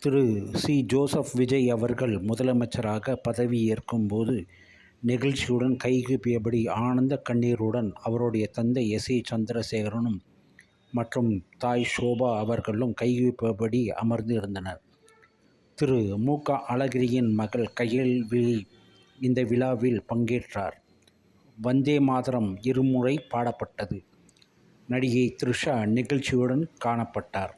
திரு C. Joseph Vijay அவர்கள் முதலமைச்சராக பதவியேற்கும் போது நெகிழ்ச்சியுடன் கைகூப்பியபடி ஆனந்த கண்ணீருடன் அவருடைய தந்தை எஸ். ஏ. சந்திரசேகரனும் மற்றும் தாய் ஷோபா அவர்களும் கைகூப்பியபடி அமர்ந்து இருந்தனர். திரு மு. க. அழகிரியின் மகள் கையல்வி இந்த விழாவில் பங்கேற்றார். வந்தே மாதரம் இருமுறை பாடப்பட்டது. நடிகை த்ரிஷா நிகழ்ச்சியுடன் காணப்பட்டார்.